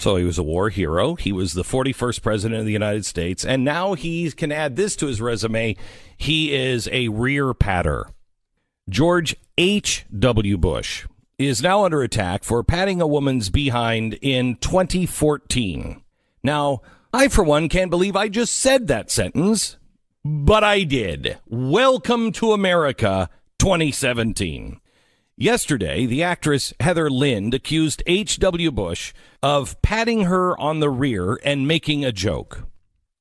So he was a war hero. He was the 41st president of the United States. And now he can add this to his resume. He is a rear patter. George H.W. Bush is now under attack for patting a woman's behind in 2014. Now, I, for one, can't believe I just said that sentence, but I did. Welcome to America 2017. Yesterday, the actress Heather Lind accused H.W. Bush of patting her on the rear and making a joke.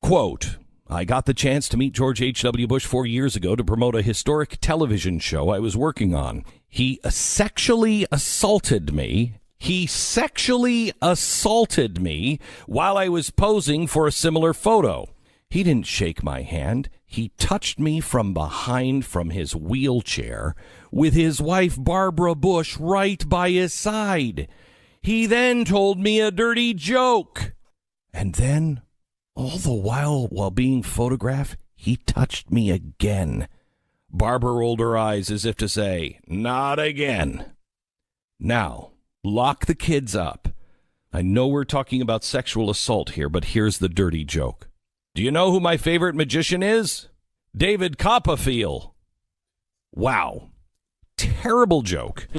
Quote, I got the chance to meet George H.W. Bush 4 years ago to promote a historic television show I was working on. He sexually assaulted me. While I was posing for a similar photo. He didn't shake my hand. He touched me from behind from his wheelchair with his wife Barbara Bush right by his side. He then told me a dirty joke. And then, all the while being photographed, he touched me again. Barbara rolled her eyes as if to say, not again. Now, lock the kids up. I know we're talking about sexual assault here, but here's the dirty joke. Do you know who my favorite magician is? David Copperfield. Wow. Terrible joke.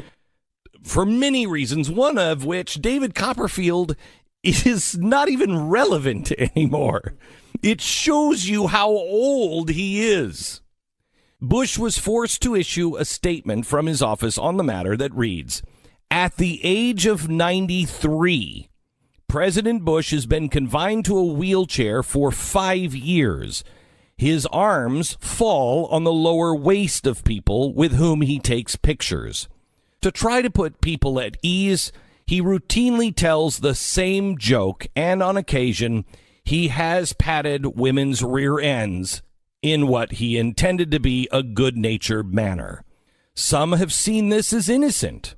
For many reasons, one of which David Copperfield is not even relevant anymore. It shows you how old he is. Bush was forced to issue a statement from his office on the matter that reads, at the age of 93, President Bush has been confined to a wheelchair for 5 years. His arms fall on the lower waist of people with whom he takes pictures. To try to put people at ease, he routinely tells the same joke, and on occasion, he has patted women's rear ends in what he intended to be a good-natured manner. Some have seen this as innocent.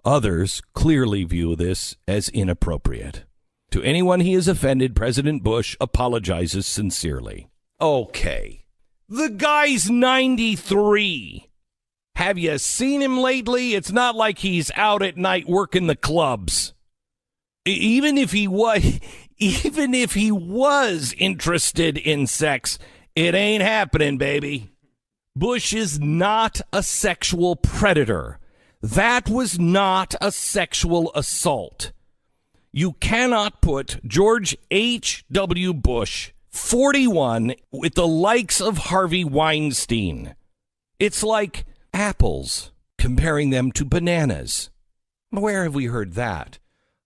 Others clearly view this as inappropriate. To anyone he has offended, President Bush apologizes sincerely. Okay. The guy's 93. Have you seen him lately? It's not like he's out at night working the clubs. Even if he was interested in sex, it ain't happening, baby. Bush is not a sexual predator. That was not a sexual assault. You cannot put George H.W. Bush, 41, with the likes of Harvey Weinstein. It's like apples, comparing them to bananas. Where have we heard that?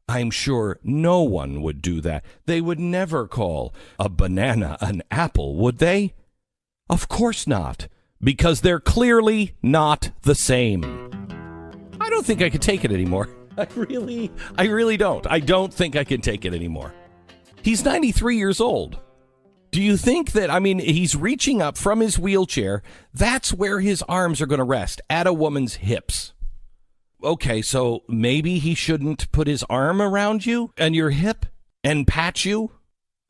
I'm sure no one would do that. They would never call a banana an apple, would they? Of course not, because they're clearly not the same. I don't think I can take it anymore. I really don't. I don't think I can take it anymore. He's 93 years old. Do you think that, he's reaching up from his wheelchair. That's where his arms are going to rest, at a woman's hips. Okay, so maybe he shouldn't put his arm around you and your hip and pat you?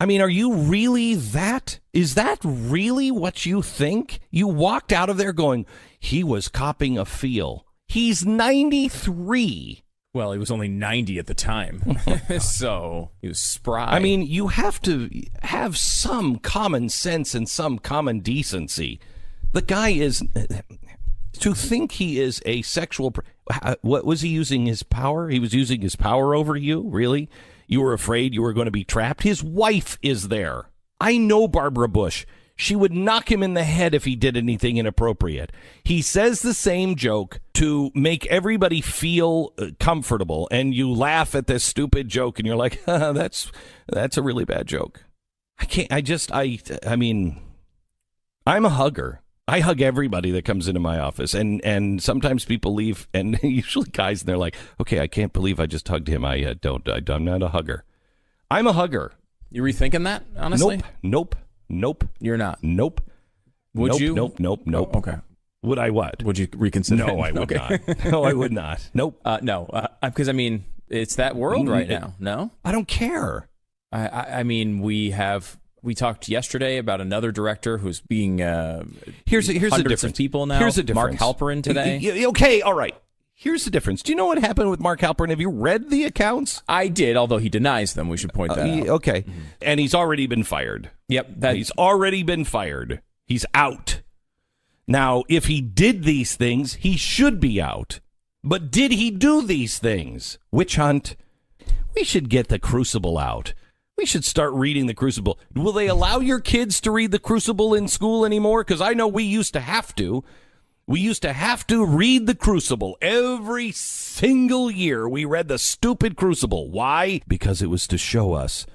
Are you really that? Is that really what you think? You walked out of there going, he was copping a feel. He's 93. Well, he was only 90 at the time, so he was spry. You have to have some common sense and some common decency. The guy is... To think he is a sexual... What was he using his power? He was using his power over you? Really? You were afraid you were going to be trapped? His wife is there. I know Barbara Bush. She would knock him in the head if he did anything inappropriate. He says the same joke to make everybody feel comfortable, and you laugh at this stupid joke, and you're like, that's a really bad joke. I'm a hugger. I hug everybody that comes into my office, and sometimes people leave, and usually guys, and they're like, okay, I can't believe I just hugged him. I'm not a hugger. I'm a hugger. You rethinking that, honestly? Nope. You're not? Nope. Would you? Nope. Oh, okay. Would I what? Would you reconsider? No, I would not. No, I would not. Nope. No, because it's that world right now. No? I don't care. We talked yesterday about another director who's being here's a difference. Of people now. Here's a difference. Mark Halperin today. Okay, all right. Here's the difference. Do you know what happened with Mark Halperin? Have you read the accounts? I did, although he denies them. We should point that out. Okay. Mm-hmm. And he's already been fired. Yep. He's already been fired. He's out. Now, if he did these things, he should be out. But did he do these things? Witch hunt. We should get the Crucible out. We should start reading the Crucible. Will they allow your kids to read the Crucible in school anymore? Because I know we used to have to. We used to have to read the Crucible every single year. We read the stupid Crucible. Why? Because it was to show us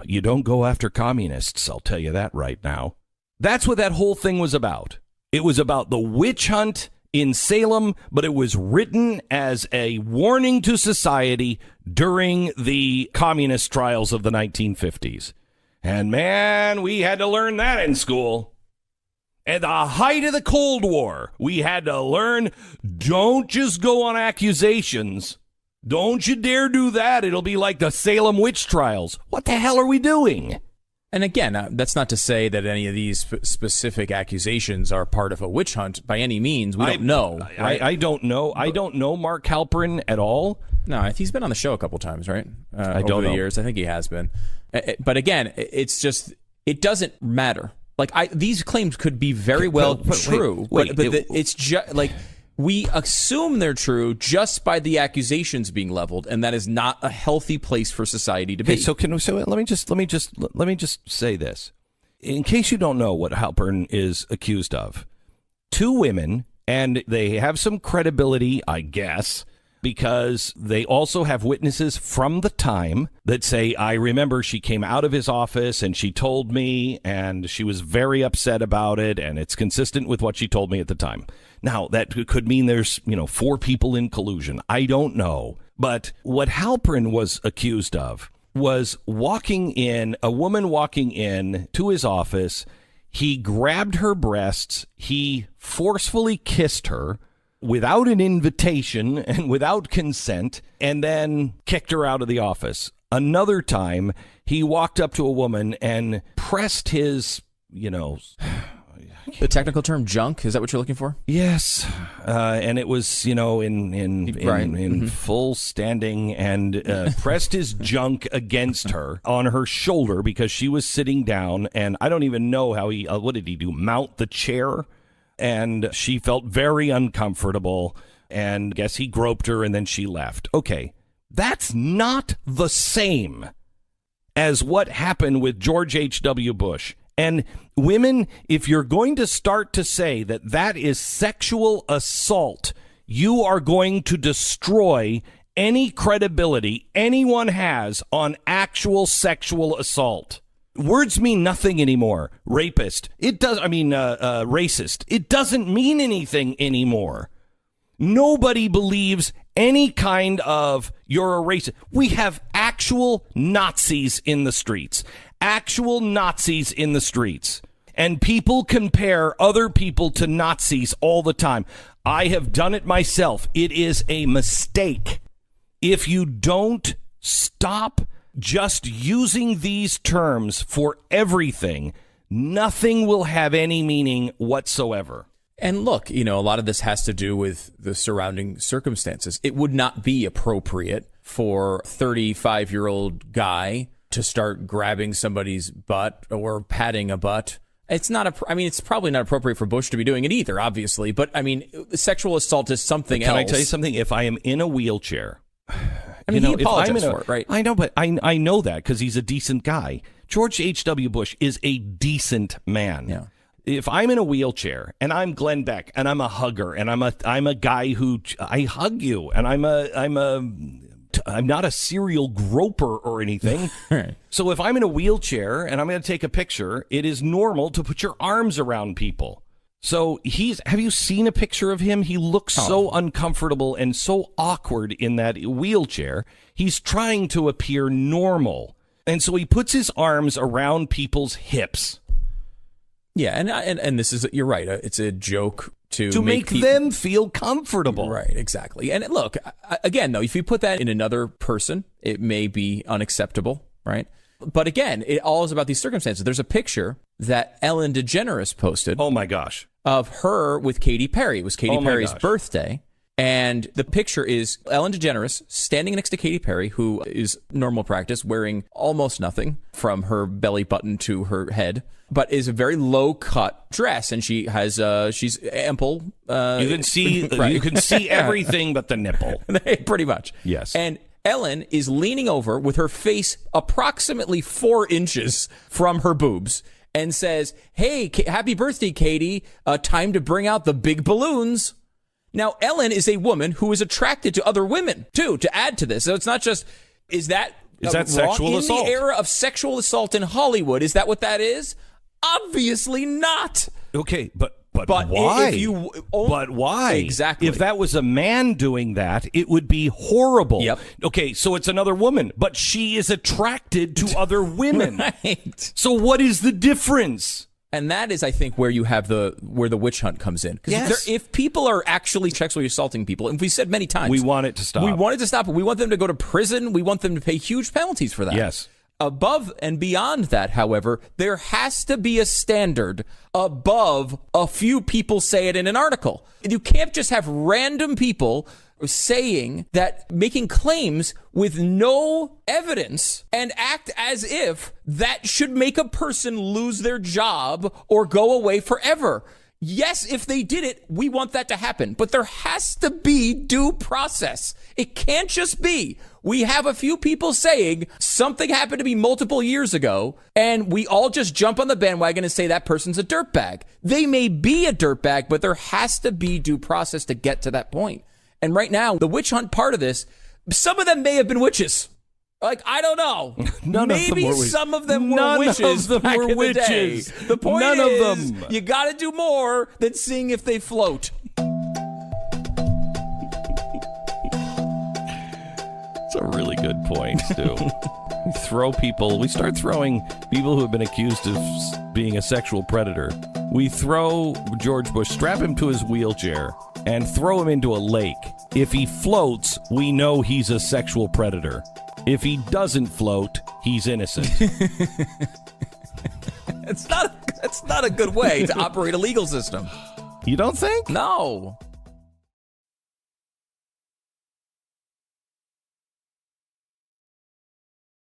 you don't go after communists. I'll tell you that right now. That's what that whole thing was about. It was about the witch hunt in Salem, but it was written as a warning to society during the communist trials of the 1950s. And man, we had to learn that in school. At the height of the Cold War, we had to learn, don't just go on accusations. Don't you dare do that. It'll be like the Salem witch trials. What the hell are we doing? And again, that's not to say that any of these specific accusations are part of a witch hunt by any means. We don't know. Right? I don't know. I don't know Mark Halperin at all. No, he's been on the show a couple times, right? I don't over the know. years. I think he has been. But again, it's just, it doesn't matter. Like, these claims could be very well true. It's just like, we assume they're true just by the accusations being leveled, and that is not a healthy place for society to be. Okay, so let me just say this. In case you don't know what Halperin is accused of, two women, and they have some credibility, I guess, because they also have witnesses from the time that say, I remember she came out of his office and she told me, and she was very upset about it, and it's consistent with what she told me at the time. Now, that could mean there's, 4 people in collusion. I don't know. But what Halperin was accused of was a woman walking in to his office. He grabbed her breasts. He forcefully kissed her without an invitation and without consent, and then kicked her out of the office. Another time, he walked up to a woman and pressed his, The technical term junk, is that what you're looking for? Yes. And it was, in full standing, and pressed his junk against her on her shoulder because she was sitting down. And I don't even know how what did he do? Mount the chair? And she felt very uncomfortable, and I guess he groped her, and then she left. Okay, that's not the same as what happened with George H.W. Bush. And women, if you're going to start to say that that is sexual assault, you are going to destroy any credibility anyone has on actual sexual assault. Words mean nothing anymore. Rapist. Racist. It doesn't mean anything anymore. Nobody believes any kind of you're a racist. We have actual Nazis in the streets. Actual Nazis in the streets. And people compare other people to Nazis all the time. I have done it myself. It is a mistake. If you don't stop just using these terms for everything, nothing will have any meaning whatsoever. And look, a lot of this has to do with the surrounding circumstances. It would not be appropriate for a 35-year-old guy to start grabbing somebody's butt or patting a butt. It's not it's probably not appropriate for Bush to be doing it either, obviously. But sexual assault is something else. Can I tell you something? If I am in a wheelchair, he apologized for it, right? I know, but I know that because he's a decent guy. George H.W. Bush is a decent man. Yeah. If I'm in a wheelchair and I'm Glenn Beck and I'm a hugger and I'm a guy who I hug you and I'm not a serial groper or anything. Right. So if I'm in a wheelchair and I'm going to take a picture, it is normal to put your arms around people. So have you seen a picture of him? He looks so uncomfortable and so awkward in that wheelchair. He's trying to appear normal. And so he puts his arms around people's hips. Yeah, and this is, you're right. It's a joke to make them feel comfortable. Right, exactly. And look, again, though, if you put that in another person, it may be unacceptable, right? But again, it all is about these circumstances. There's a picture that Ellen DeGeneres posted. Oh, my gosh. Of her with Katy Perry. It was Katy Perry's birthday. And the picture is Ellen DeGeneres standing next to Katy Perry, who is normal practice, wearing almost nothing from her belly button to her head, but is a very low cut dress, and she has she's ample. You can see right. You can see everything but the nipple. Pretty much. Yes. And Ellen is leaning over with her face approximately 4 inches from her boobs and says, "Hey, happy birthday, Katie. Time to bring out the big balloons." Now, Ellen is a woman who is attracted to other women, too, to add to this. So it's not just, is that sexual assault? In the era of sexual assault in Hollywood, is that what that is? Obviously not. Okay, but why? But why? Exactly. If that was a man doing that, it would be horrible. Yep. Okay, so it's another woman, but she is attracted to other women. Right. So what is the difference? And that is, I think, where you have where the witch hunt comes in. Because yes. if people are actually sexually assaulting people, and we said many times, we want it to stop. We want it to stop. We want them to go to prison. We want them to pay huge penalties for that. Yes. Above and beyond that, however, there has to be a standard above a few people say it in an article. You can't just have random people saying that, making claims with no evidence, and act as if that should make a person lose their job or go away forever. Yes, if they did it, we want that to happen. But there has to be due process. It can't just be, we have a few people saying something happened to me multiple years ago, and we all just jump on the bandwagon and say that person's a dirtbag. They may be a dirtbag, but there has to be due process to get to that point. And right now, the witch hunt part of this, some of them may have been witches. Like, I don't know. Maybe some of them were witches. None of them back were in the day. witches. The point None is, of them. You got to do more than seeing if they float. It's a really good point, Stu. We start throwing people who have been accused of being a sexual predator. We throw George Bush, strap him to his wheelchair, and throw him into a lake. If he floats, we know he's a sexual predator. If he doesn't float, he's innocent. It's not a good way to operate a legal system. You don't think? No.